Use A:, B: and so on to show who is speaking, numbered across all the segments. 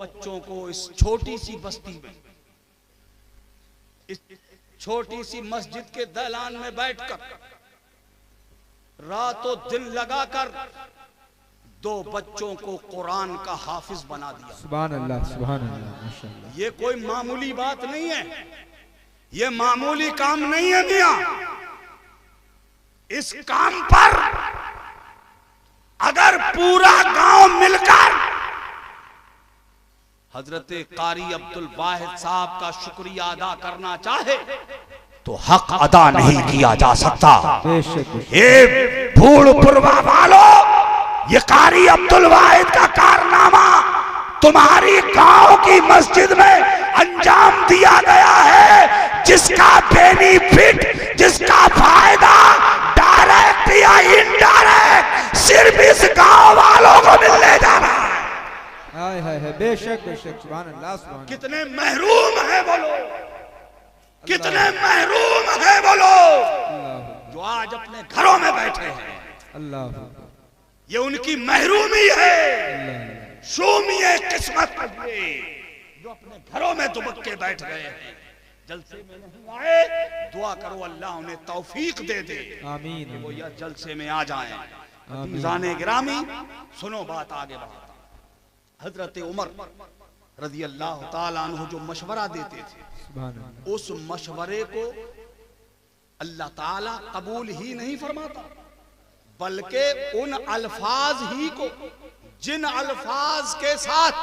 A: बच्चों को इस छोटी सी बस्ती में, इस छोटी सी मस्जिद के दालान में बैठकर रातों दिन लगाकर 2 बच्चों को कुरान का हाफिज बना दिया।
B: सुभान अल्लाह, सुभान अल्लाह, माशाअल्लाह।
A: ये कोई मामूली बात नहीं है, ये मामूली काम नहीं है मियां। इस काम पर अगर पूरा गांव मिलकर हजरत कारी अब्दुल वाहिद साहब का शुक्रिया अदा करना चाहे तो हक अदा नहीं किया जा सकता। ये भूलपुरवा वालों, ये कारी अब्दुल वाहिद का कारनामा तुम्हारी गांव की मस्जिद में अंजाम दिया गया है, जिसका बेनिफिट, जिसका फायदा डायरेक्ट या इनडायरेक्ट सिर्फ इस गांव वालों को मिलने जा रहा है।
B: हाय हाय हाय, बेशक बेशक, सुभान अल्लाह, सुभान।
A: कितने महरूम है वो लोग, कितने महरूम है वो लोग जो आज अपने घरों में बैठे हैं।
B: अल्लाह,
A: ये उनकी महरूमी है, शूमिए किस्मत ये जो अपने घरों में दुबक के बैठ गए हैं, जलसे में नहीं आए। दुआ करो अल्लाह उन्हें तौफीक दे दे,
B: आमीन।
A: वो यह जलसे में आ जाएं। अज़ीज़ाने गिरामी, सुनो बात आगे बढ़ाता। हजरत उमर रज़ी अल्लाह ताला अन्हु जो मशवरा देते थे,
B: सुभान अल्लाह,
A: उस मशवरे को अल्लाह ताला कबूल ही नहीं फरमाता, बल्कि उन अल्फाज ही को, जिन अल्फाज के साथ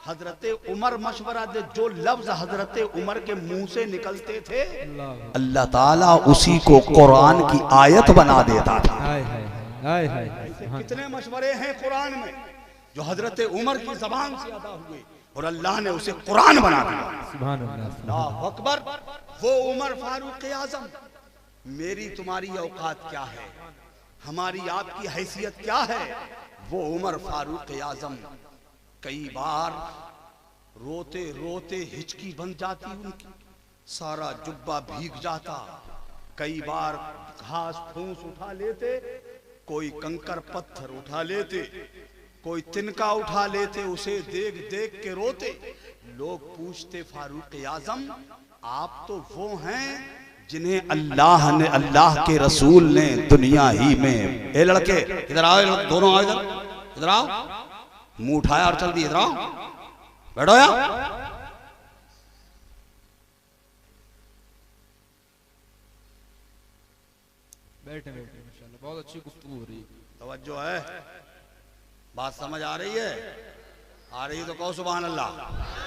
A: हजरत उमर मशवरा दे, जो लफ्ज हजरत उमर के मुंह से निकलते थे, अल्लाह ताला उसी को कुरान की आयत बना देता था।
B: हाय हाय हाय हाय हाय।
A: कितने मशवरे हैं कुरान में जो हजरत उमर की जबान से अदा हुए और अल्लाह ने उसे कुरान बना दिया।
B: सुभान अल्लाह,
A: अल्लाह अकबर। वो उमर फारूक आजम, मेरी तुम्हारी औकात क्या है, हमारी आपकी हैसियत क्या है। वो उमर फारूक आजम कई बार रोते रोते हिचकी बन जाती उनकी, सारा जुब्बा भीग जाता। कई बार घास फूस उठा लेते, कोई कंकर पत्थर उठा लेते, कोई तिनका उठा लेते, उसे देख देख के रोते। लोग पूछते फारूक आजम आप तो वो हैं जिन्हें अल्लाह ने, अल्लाह के रसूल ने दुनिया ही में, ए लड़के इधर आओ, दोनों आओ इधर, इधर आओ, मुंह उठाया और चल दिए, इधर आओ, बैठो यार।
B: बैठे बैठे, माशाअल्लाह, बहुत अच्छी गुफ्तगू हो रही है।
A: तवज्जो है, बात समझ आ रही है? आ रही है तो कहो सुभान अल्लाह,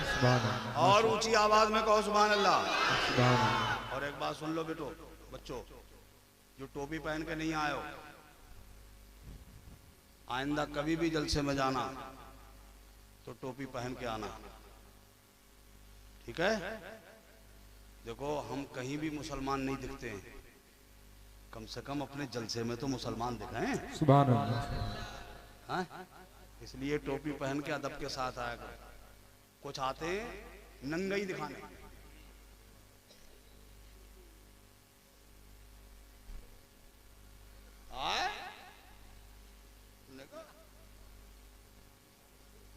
B: सुभान अल्लाह,
A: और ऊंची आवाज में कहो सुभान अल्लाह।
B: सुभान अल्लाह।
A: और एक बात सुन लो बेटो, बच्चों जो टोपी पहन के नहीं आए हो, आइंदा कभी भी जलसे में जाना तो टोपी पहन के आना, ठीक है? देखो हम कहीं भी मुसलमान नहीं दिखते हैं, कम से कम अपने जलसे में तो मुसलमान दिखाएं।
B: सुभान अल्लाह।
A: हाँ? इसलिए टोपी पहन के अदब के साथ आया करो। कुछ आते हैं नंगा ही दिखाने, आए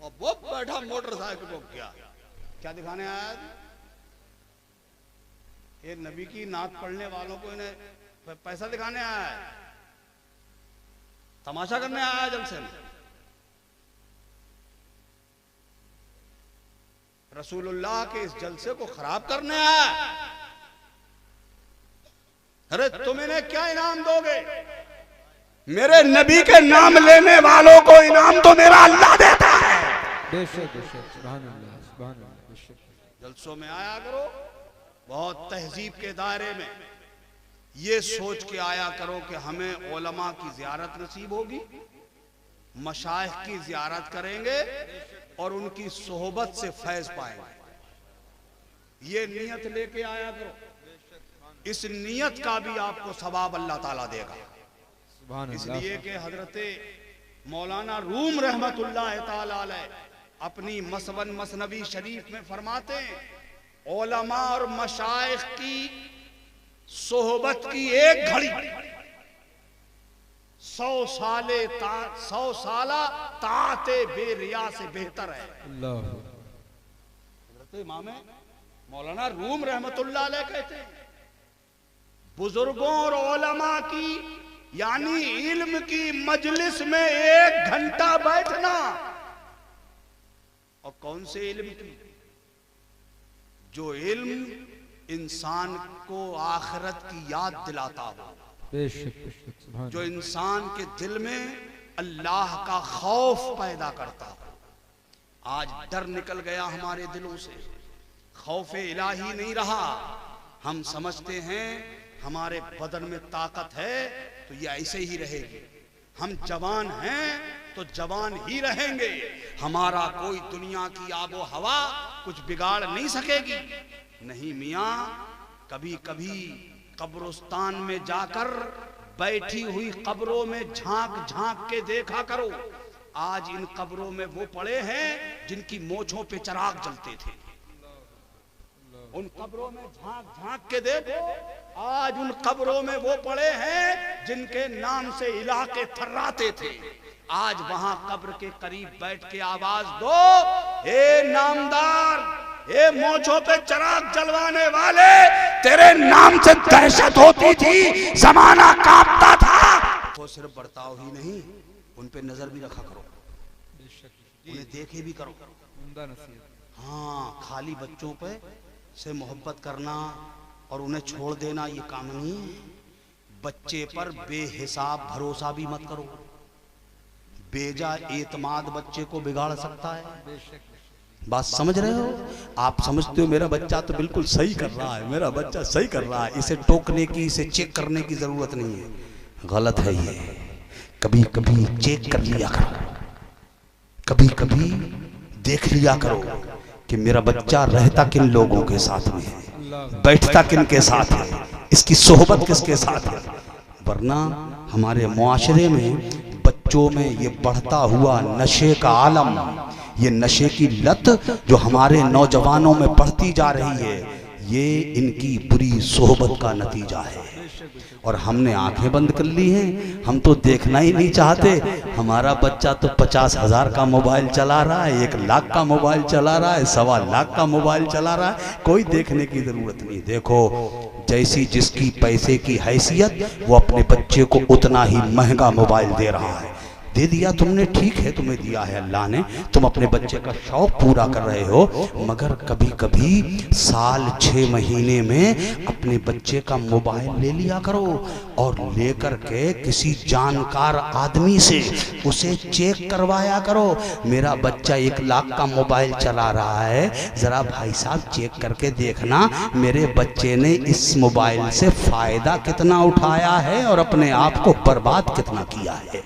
A: और वो बैठा मोटरसाइकिल को क्या दिखाने आया? ये नबी की नात पढ़ने वालों को इन्हें पैसा दिखाने आया है, तमाशा करने आया है जलसे में। रसूलुल्लाह के इस जलसे को खराब करने आया। अरे तुम इन्हें क्या इनाम दोगे? मेरे नबी के नाम लेने वालों को इनाम तो मेरा अल्लाह देता है।
B: बेशक बेशक, सुभान अल्लाह, सुभान अल्लाह, बेशक।
A: जलसों में आया करो बहुत तहजीब के दायरे में, ये सोच के आया करो कि हमें उलमा की ज़ियारत नसीब होगी, मशाइख की ज़ियारत करेंगे और उनकी सोहबत से फैज पाएंगे। ये नियत लेके आया करो, इस नियत का भी आपको सवाब अल्लाह ताला देगा। इसलिए कि हजरत मौलाना रूम रहमतुल्लाह ताला अलैह अपनी मसवन मसनवी शरीफ में फरमाते हैं, उलमा और मशाइख की सोहबत की एक घड़ी 100 साला ताते बेरिया से बेहतर है। हजरत इमाम मौलाना रूम रहमतुल्लाह अलैह कहते हैं, बुजुर्गों और उलमा की यानी इल्म की मजलिस में 1 घंटा बैठना, और कौन से इल्म की? जो इल्म इंसान को आखिरत की याद दिलाता हो, जो इंसान के दिल में अल्लाह का खौफ पैदा करता हो। आज डर निकल गया हमारे दिलों से, खौफे इलाही नहीं रहा। हम समझते हैं हमारे बदन में ताकत है तो ये ऐसे ही रहेगी, हम जवान हैं तो जवान ही रहेंगे, हमारा कोई दुनिया की आबो हवा कुछ बिगाड़ नहीं सकेगी। नहीं मियाँ, कभी कभी कब्रिस्तान में जाकर बैठी हुई कब्रों में झांक झांक के देखा करो। आज इन कब्रों में वो पड़े हैं जिनकी मोछों पे चिराग जलते थे, उन कब्रों में झांक झांक के देखो। आज उन कब्रों में वो पड़े हैं जिनके नाम से इलाके थर्राते थे। आज वहां कब्र के करीब बैठ के आवाज दो, ए नामदार, ए मोछों पे चिराग जलवाने वाले, तेरे नाम से दहशत होती थी, जमाना कांपता था। तो सिर्फ बर्ताव ही नहीं, उन पे नजर भी रखा करो, उन्हें देखे भी करो। हाँ, खाली बच्चों पे से मोहब्बत करना और उन्हें छोड़ देना ये काम नहीं। बच्चे पर बेहिसाब भरोसा भी मत करो, बेजा एतमाद बच्चे को बिगाड़ सकता है। बात समझ रहे हो? आप समझते हो मेरा बच्चा तो बिल्कुल सही कर रहा है, मेरा बच्चा सही कर रहा है, इसे टोकने की, इसे चेक करने की जरूरत नहीं है। गलत है ये। कभी कभी चेक कर लिया करो, कभी कभी देख लिया करो कि मेरा बच्चा रहता किन लोगों के साथ में है, बैठता किन के साथ है, इसकी सोहबत किसके साथ है। वरना हमारे मुआशरे में बच्चों में ये बढ़ता हुआ नशे का आलम, ये नशे की लत जो हमारे नौजवानों में बढ़ती जा रही है, ये इनकी बुरी सोहबत का नतीजा है। और हमने आंखें बंद कर ली हैं, हम तो देखना ही नहीं चाहते। हमारा बच्चा तो 50,000 का मोबाइल चला रहा है, 1 लाख का मोबाइल चला रहा है, 1.25 लाख का मोबाइल चला रहा है, कोई देखने की जरूरत नहीं। देखो, जैसी जिसकी पैसे की हैसियत, वो अपने बच्चे को उतना ही महंगा मोबाइल दे रहा है। दे दिया तुमने, ठीक है, तुम्हें दिया है अल्लाह ने, तुम अपने बच्चे का शौक पूरा कर रहे हो, मगर कभी कभी साल 6 महीने में अपने बच्चे का मोबाइल ले लिया करो और लेकर के किसी जानकार आदमी से उसे चेक करवाया करो। मेरा बच्चा 1 लाख का मोबाइल चला रहा है, जरा भाई साहब चेक करके देखना मेरे बच्चे ने इस मोबाइल से फायदा कितना उठाया है और अपने आप को बर्बाद कितना किया है।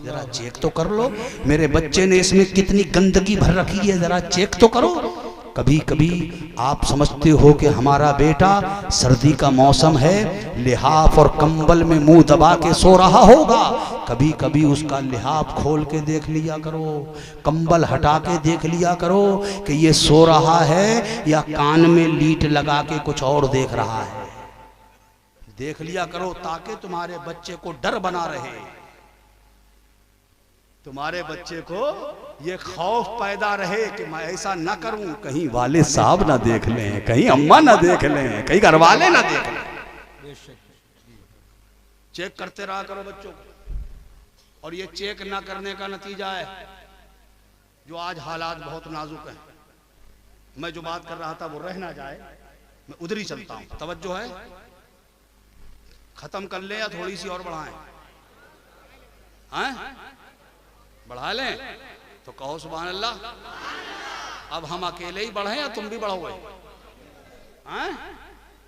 A: जरा चेक तो कर लो, मेरे बच्चे ने इसमें कितनी गंदगी भर रखी है, जरा चेक तो करो। कभी कभी आप समझते हो कि हमारा बेटा सर्दी का मौसम है, लिहाफ और कंबल में मुंह दबा के सो रहा होगा, कभी कभी उसका लिहाफ खोल के देख लिया करो, कंबल हटा के देख लिया करो कि ये सो रहा है या कान में लीट लगा के कुछ और देख रहा है। देख लिया करो ताकि तुम्हारे बच्चे को डर बना रहे, तुम्हारे बच्चे को ये खौफ पैदा रहे कि मैं ऐसा ना करूं, कहीं वाले साहब ना देख लें, कहीं अम्मा ना देख लें, कहीं घर वाले ना देख लें। चेक करते रहा करो बच्चों को। और ये चेक ना करने का नतीजा है जो आज हालात बहुत नाजुक हैं। मैं जो बात कर रहा था वो रह ना जाए, मैं उधर ही चलता हूं। तवज्जो है, खत्म कर ले या थोड़ी सी और बढ़ाएं? हैं? बढ़ा लें तो कहो सुभान अल्लाह। अब हम अकेले ही बढ़े या तुम भी बढ़ोगे?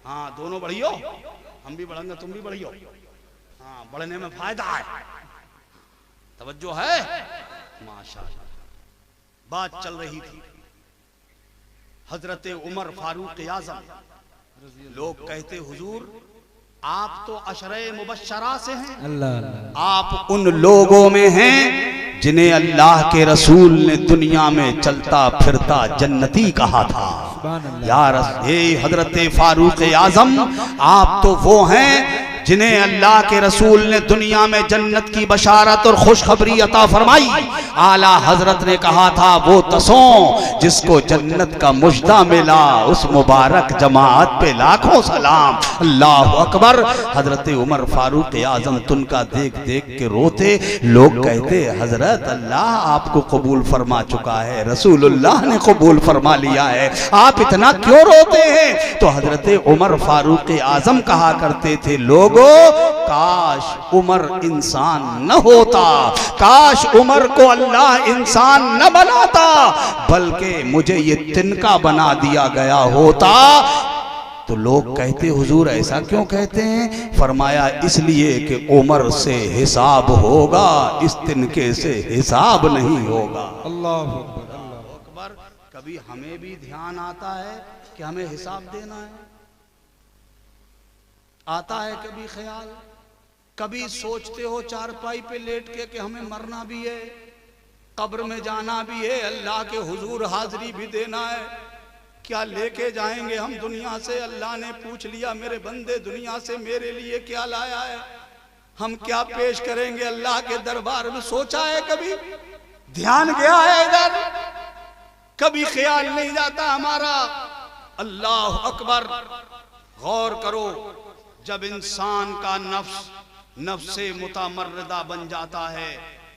A: हाँ, दोनों बढ़ियो, हम भी बढ़ेंगे तुम भी बढ़ियो। हाँ, बढ़ने में फायदा है। तवज्जो है? माशाअल्लाह। बात चल रही थी हजरत उमर फारूक आज़म। लोग कहते हुजूर आप तो अशरे मुबश्शरा से हैं, अल्लाह, आप उन लोगों में हैं जिन्हें अल्लाह के रसूल ने दुनिया में चलता फिरता जन्नती कहा था। यार, हजरत फारूक आज़म आप तो वो हैं जिन्हें अल्लाह के रसूल ने दुनिया में जन्नत की बशारत और खुशखबरी अता फरमाई। आला हजरत ने कहा था वो तसों जिसको जन्नत का मुजदा मिला, उस मुबारक जमात पे लाखों सलाम। अल्लाह अकबर। हजरत उमर फारूक आजम तुनका देख देख के रोते। लोग कहते हजरत अल्लाह आपको कबूल फरमा चुका है, रसूलुल्लाह ने कबूल फरमा लिया है, आप इतना क्यों रोते हैं? तो हजरत उमर फारूक आजम कहा करते थे, लोगों काश उमर इंसान न होता, काश उमर को अल्लाह इंसान न बनाता, बल्कि मुझे ये तिनका बना दिया गया होता। तो लोग कहते हुजूर ऐसा क्यों कहते हैं? फरमाया इसलिए कि उमर से हिसाब होगा, इस तिनके से हिसाब नहीं होगा।
B: अल्लाह अकबर।
A: कभी हमें भी ध्यान आता है कि हमें हिसाब देना है? आता है कभी ख्याल? कभी सोचते हो चारपाई पे लेट के कि हमें मरना भी है, कब्र में जाना भी है, अल्लाह के हुजूर हाजिरी भी देना है, क्या लेके जाएंगे हम दुनिया से? अल्लाह ने पूछ लिया मेरे बंदे दुनिया से मेरे लिए क्या लाया है, हम क्या पेश करेंगे अल्लाह के दरबार में? सोचा है कभी? ध्यान गया है इधर? कभी ख्याल नहीं जाता हमारा? अल्लाह अकबर। गौर करो, जब इंसान का नफ्स मुतमर्रिदा बन जाता है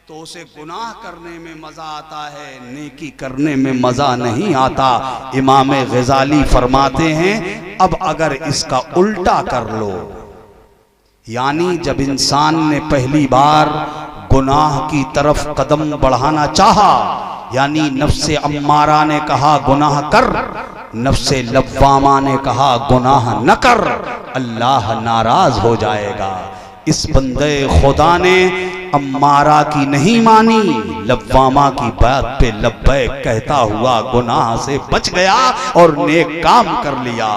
A: तो उसे गुनाह करने में मजा आता है, नेकी करने में मजा नहीं आता। इमाम गजाली फरमाते हैं अब अगर इसका उल्टा कर लो, यानी जब इंसान ने पहली बार गुनाह की तरफ कदम बढ़ाना चाहा, यानी नफ्से अम्मारा ने कहा गुनाह कर, नफ्से लव्वामा ने कहा गुनाह न कर, अल्लाह नाराज हो जाएगा। इस बंदे खुदा ने अम्मारा की नहीं मानी, लव्वामा की बात पे लब्बैक कहता हुआ गुनाह से बच गया और नेक काम कर लिया,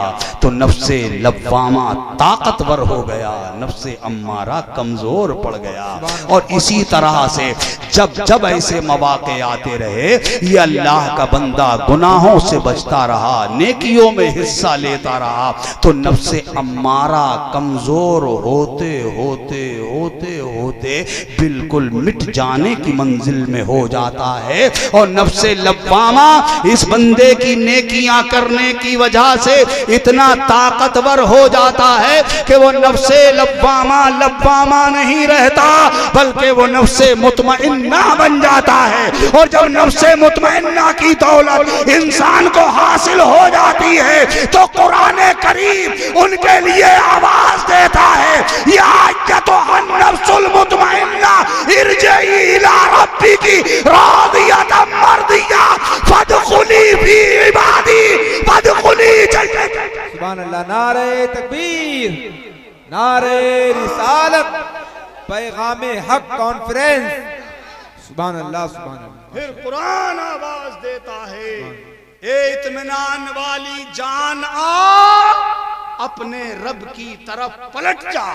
A: तो नफ्से लव्वामा ताकतवर हो गया, नफ्से अम्मारा कमजोर पड़ गया। और इसी तरह से जब जब ऐसे मौके आते रहे, ये अल्लाह का बंदा गुनाहों से बचता रहा, नेकियों में हिस्सा लेता रहा, तो नफ्से अम्मारा कमजोर होते होते होते होते बिल्कुल मिट जाने की मंजिल में हो जाता है। और नफ्से लव्वामा इस बंदे की नेकियां करने की वजह से इतना ताकतवर हो जाता है कि वो नफ्से लव्वामा नहीं रहता, बल्कि वो नफ्से मुतमइन्ना बन जाता है। और जब नफ्से मुतमइन्ना की दौलत इंसान को हासिल हो जाती है तो कुरान करीम उनके लिए आवाज देता है, या अय्यतुहन नफ्सुल मुतमइन्ना इरजिई इला रब्बिकी रादियतम मर्दिया फदखुली फी इबादी फदखुली जन्नती।
B: सुभान अल्लाह। नारे तकबीर, नारे रिसालत, पैगामे हक कॉन्फ्रेंस। सुभान अल्लाह, सुभान अल्लाह।
A: फिर कुरान आवाज देता है, ए इत्मीनान वाली जान आ, अपने रब की तरफ पलट जा,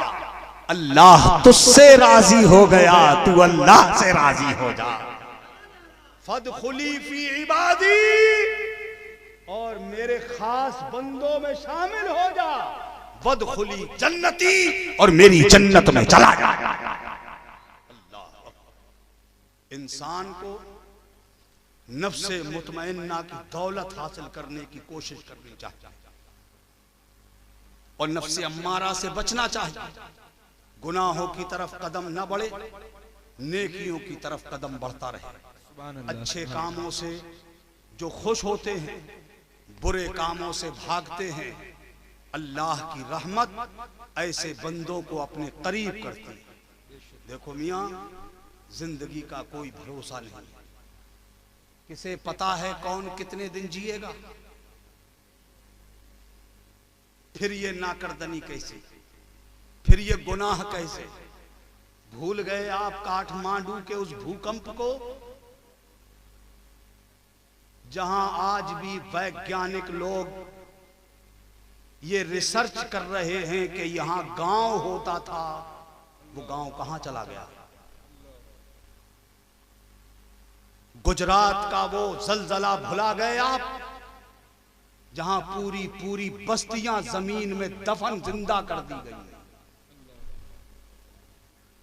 A: अल्लाह तुझसे राजी हो गया, तू अल्लाह से राजी हो जा। फदखुली फी इबादी, और मेरे खास बंदों में शामिल हो जा, वदखुली जन्नती, और मेरी जन्नत में चला जा। इंसान को नफ्से मुतमइन्ना की दौलत हासिल करने की कोशिश करनी चाहिए और नफ्से अम्मारा से बचना चाहिए। गुनाहों की तरफ कदम न बढ़े, नेकियों की तरफ कदम बढ़ता रहे। अच्छे कामों से जो खुश होते हैं, बुरे कामों से भागते हैं। अल्लाह की रहमत ऐसे बंदों को अपने करीब करती है। देखो मियाँ, जिंदगी का कोई भरोसा नहीं, किसे पता है कौन कितने दिन जिएगा। फिर ये नाकर्दनी कैसे, फिर ये गुनाह कैसे। भूल गए आप काठमांडू के उस भूकंप को, जहां आज भी वैज्ञानिक लोग ये रिसर्च कर रहे हैं कि यहां गांव होता था, वो गांव कहां चला गया। गुजरात का वो जलजला भुला गए आप, जहां पूरी पूरी बस्तियां जमीन में दफन जिंदा कर दी गई।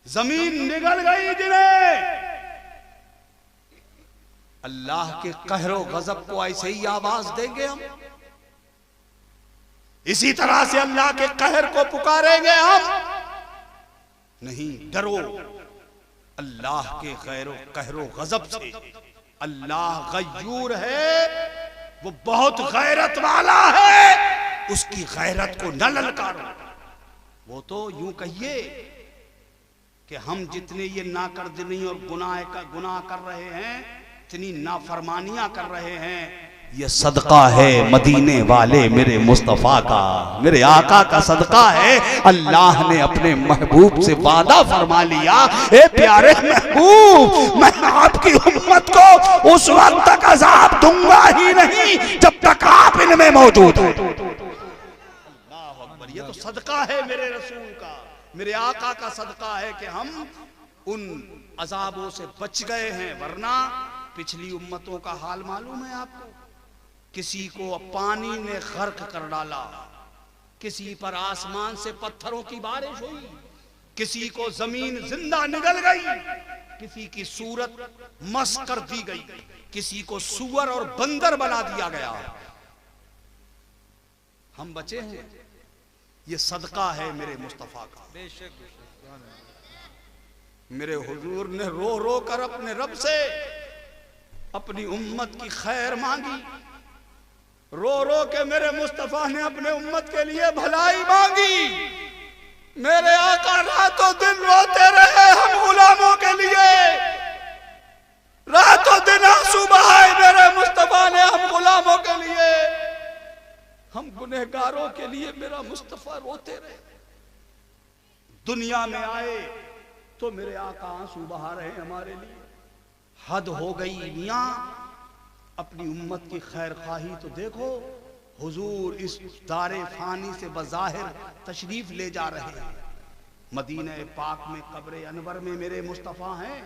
A: जमीन निगल गई जिन्हें अल्लाह के कहरो गजब को ऐसे ही आवाज देंगे हम, इसी तरह से अल्लाह के कहर को पुकारेंगे हम। नहीं, डरो अल्लाह के कहरो गजब से। अल्लाह गयूर है, वो बहुत गैरत वाला है, उसकी गैरत को न ललकारो। वो तो यूं कहिए कि हम जितने ये नाकर्दनी और गुनाह कर रहे हैं, इतनी नाफरमानियां कर रहे हैं, ये सदका है मदीने वाले मेरे मुस्तफा का, मेरे आका का सदका है। अल्लाह ने अपने महबूब से वादा फरमा लिया, ए प्यारे महबूब, मैं आपकी उम्मत को उस वक्त तक अजाब दूंगा ही नहीं जब तक आप इनमें मौजूद हो। अल्लाह अकबर, ये तो सदका है मेरे रसूल का, मेरे आका का सदका है कि हम उन अजाबों से बच गए हैं। वरना पिछली उम्मतों का हाल मालूम है आपको, किसी को पानी ने गर्क कर डाला, किसी पर आसमान से पत्थरों की बारिश हुई, किसी को जमीन जिंदा निगल गई, किसी की सूरत मस कर दी गई, किसी को सुअर और बंदर बना दिया गया। हम बचे हैं, ये सदका है मेरे मुस्तफा का। मेरे हुजूर ने रो रो कर अपने रब से अपनी उम्मत की खैर मांगी, रो रो के मेरे मुस्तफा ने अपने उम्मत के लिए भलाई मांगी। मेरे आका रातों दिन रोते रहे हम गुलामों के लिए, रातों दिन आंसू बहाए मेरे मुस्तफा ने हम गुलामों के लिए, हम गुनहगारों के लिए मेरा मुस्तफा रोते रहे। दुनिया में आए तो मेरे आका आंसू बहा रहे हमारे लिए। हद हो गई मियां, अपनी उम्मत की खैर खाही तो देखो। हुजूर इस दारे फानी से बज़ाहिर तशरीफ ले जा रहे हैं। मदीना पाक में कब्र अनवर में मेरे मुस्तफ़ा हैं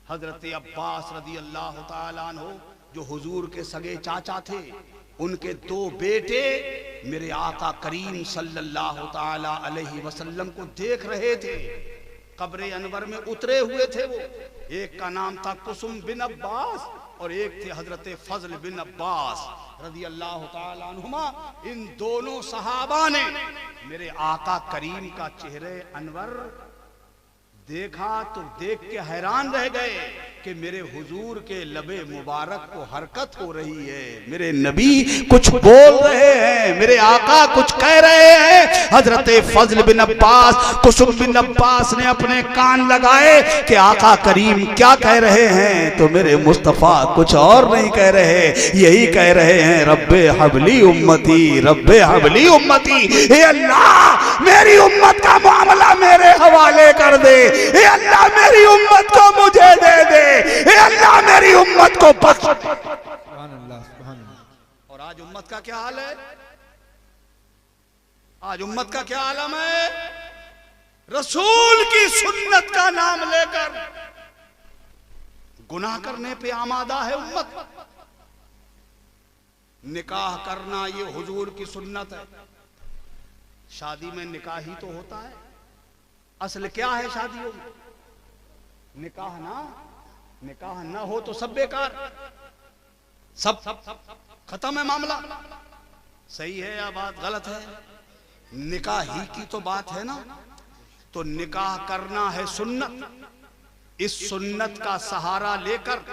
A: हजरत अब्बास रदी अल्लाह ताला अन्हु, जो हुजूर के सगे चाचा थे। उनके दो बेटे मेरे आका करीम सल्लल्लाहु ताला अलैहि वसल्लम को देख रहे थे, कब्र अनवर में उतरे हुए थे। वो एक का नाम था कुसुम बिन अब्बास और एक थे हजरत फजल बिन अब्बास रदी अल्लाह ताला अन्हुमा। इन दोनों सहाबा ने मेरे आका करीम का चेहरे अनवर देखा तो देख के हैरान रह गए कि मेरे हुजूर के लबे मुबारक को हरकत हो रही है, मेरे नबी कुछ बोल रहे हैं, मेरे आका कुछ कह रहे हैं। हजरत फजल बिन अब्बास, कुसुम बिन अब्बास ने अपने कान लगाए कि आका करीम क्या कह रहे हैं, तो मेरे मुस्तफ़ा कुछ और नहीं कह रहे, यही कह रहे हैं रब्बे हबली उम्मती, रब्बे हबली उम्मती। हे अल्लाह मेरी उम्मत का मामला मेरे हवाले कर दे, हे अल्लाह मेरी उम्मत को मुझे दे दे, हे अल्लाह मेरी उम्मत को बख्श। और आज उम्मत का क्या हाल है? आज उम्मत का क्या आलम है? रसूल की सुन्नत का नाम लेकर गुनाह करने पे आमादा है उम्मत। निकाह करना ये हुजूर की सुन्नत है। शादी में निकाह ही तो होता है। असल क्या है शादियों में? निकाह ना, निकाह ना हो तो सब बेकार, सब खत्म है मामला। सही है या बात गलत है? निकाह ही की तो बात है ना। तो निकाह करना है सुन्नत। इस सुन्नत का सहारा लेकर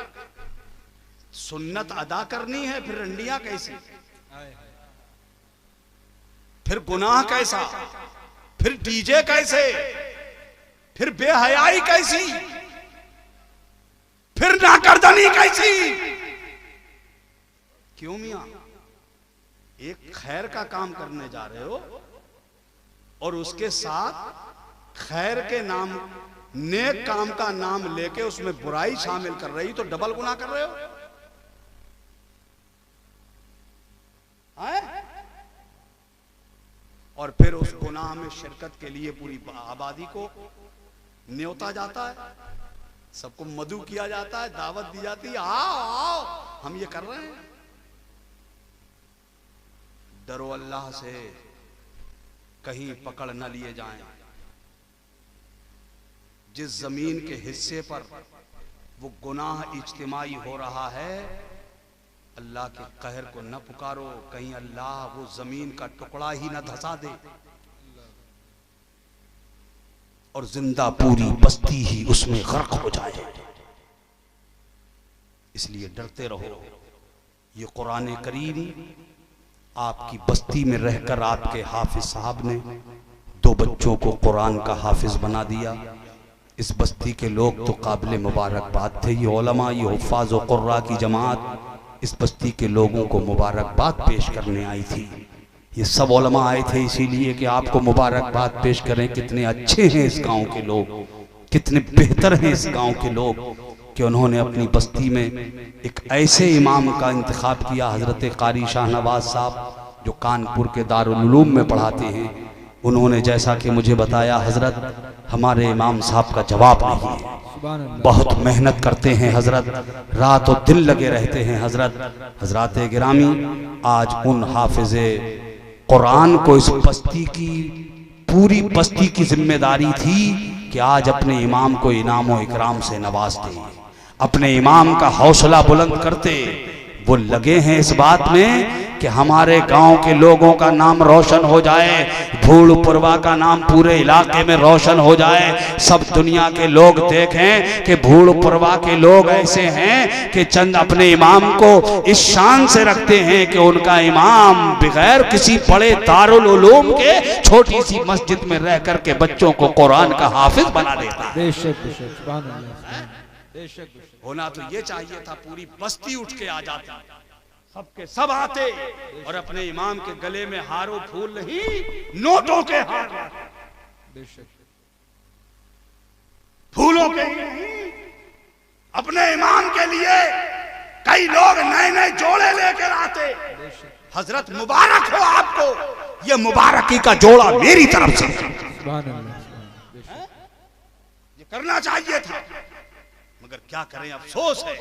A: सुन्नत अदा करनी है, फिर रंडियां कैसी, फिर गुनाह कैसा, फिर डीजे कैसे, फिर बेहयाई कैसी, फिर नाकर्दनी कैसी। क्यों मियां? एक खैर का काम करने जा रहे हो और उसके साथ खैर के नाम, नेक काम का नाम लेके उसमें बुराई शामिल कर रही, तो डबल गुनाह कर रहे हो। और फिर उस गुनाह में शिरकत के लिए पूरी आबादी को न्योता जाता है, सबको मदु किया जाता है, दावत दी जाती है, आओ आओ हम ये कर रहे हैं। डरो अल्लाह से, कहीं पकड़ न लिए जाएं। जिस जमीन के हिस्से पर वो गुनाह इज्तिमाई हो रहा है, अल्लाह के कहर को न पुकारो, कहीं अल्लाह वो जमीन का टुकड़ा ही न धंसा दे और जिंदा पूरी बस्ती ही उसमें गर्क हो जाए। इसलिए डरते रहो। ये कुरान करीम आपकी बस्ती में रहकर आपके हाफिज साहब ने 2 बच्चों को कुरान का हाफिज बना दिया। इस बस्ती के लोग तो काबिल मुबारकबाद थे। ये उलमा, ये हुफ्फाज व कुर्रा की जमात इस बस्ती के लोगों को मुबारकबाद पेश करने आई थी। ये सब उलमा आए थे इसीलिए कि आपको मुबारकबाद पेश करें। कितने अच्छे हैं इस गांव के लोग, कितने बेहतर हैं इस गांव के लोग कि उन्होंने अपनी बस्ती में एक ऐसे इमाम का इंतखाब किया, हज़रत कारी शाहनवाज साहब जो कानपुर के दारुल उलूम में पढ़ाते हैं। उन्होंने जैसा कि मुझे बताया, हज़रत हमारे इमाम साहब का जवाब नहीं है, बहुत मेहनत करते हैं हज़रत, रात और दिन लगे रहते हैं हज़रत। हज़रात गिरामी, आज उन हाफिज़े कुरान को इस बस्ती की, पूरी बस्ती की जिम्मेदारी थी कि आज अपने इमाम को इनाम व इकराम से नवाजते, अपने इमाम का हौसला बुलंद करते। वो लगे हैं इस बात में कि हमारे गांव के लोगों का नाम रोशन हो जाए, भूड़पुरवा का नाम पूरे इलाके में रोशन हो जाए, सब दुनिया के लोग देखें कि भूड़पुरवा के लोग ऐसे हैं कि चंद अपने इमाम को इस शान से रखते हैं कि उनका इमाम बगैर किसी बड़े दारुल उलूम के छोटी सी मस्जिद में रह कर के बच्चों को कुरान का हाफिज बना देता है। होना तो ये चाहिए था पूरी बस्ती उठ के आ जाती, सबके सब आते और अपने इमाम के गले में हारों फूल नहीं, नोटों के हार, फूलों के नहीं, अपने इमाम के लिए कई लोग नए नए जोड़े लेकर आते। हजरत मुबारक हो आपको, ये मुबारकी का जोड़ा मेरी तरफ से। ये करना चाहिए था, मगर क्या करें, अफसोस है।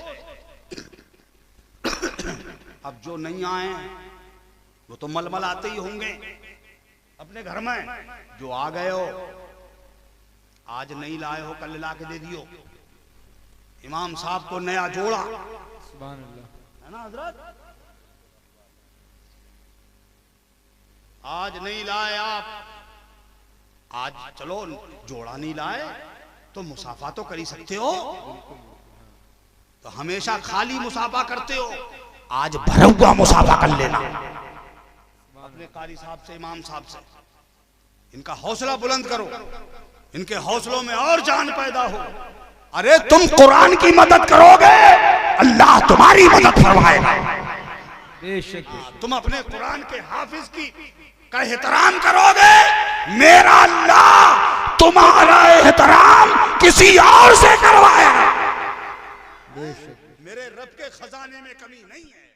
A: अब जो नहीं आए वो तो मलमल आते ही होंगे अपने घर में। जो आ गए हो, आज नहीं लाए हो, कल ला के दे दियो। इमाम साहब को नया जोड़ा, है ना हजरत? आज नहीं लाए आप, आज चलो जोड़ा नहीं लाए तो मुसाफा तो कर ही सकते हो। तो हमेशा खाली मुसाफा करते हो, आज भरा हुआ मुसाफा कर लेना अपने कारी साहब से, इमाम साहब से। इनका हौसला बुलंद करो, इनके हौसलों में और जान पैदा हो। अरे तुम कुरान की मदद करोगे, अल्लाह तुम्हारी मदद फरमाएगा। तुम अपने कुरान के हाफिज का एहतराम करोगे, मेरा अल्लाह तुम्हारा एहतराम किसी और से करवाएगा। मेरे रब के खजाने में कमी नहीं है।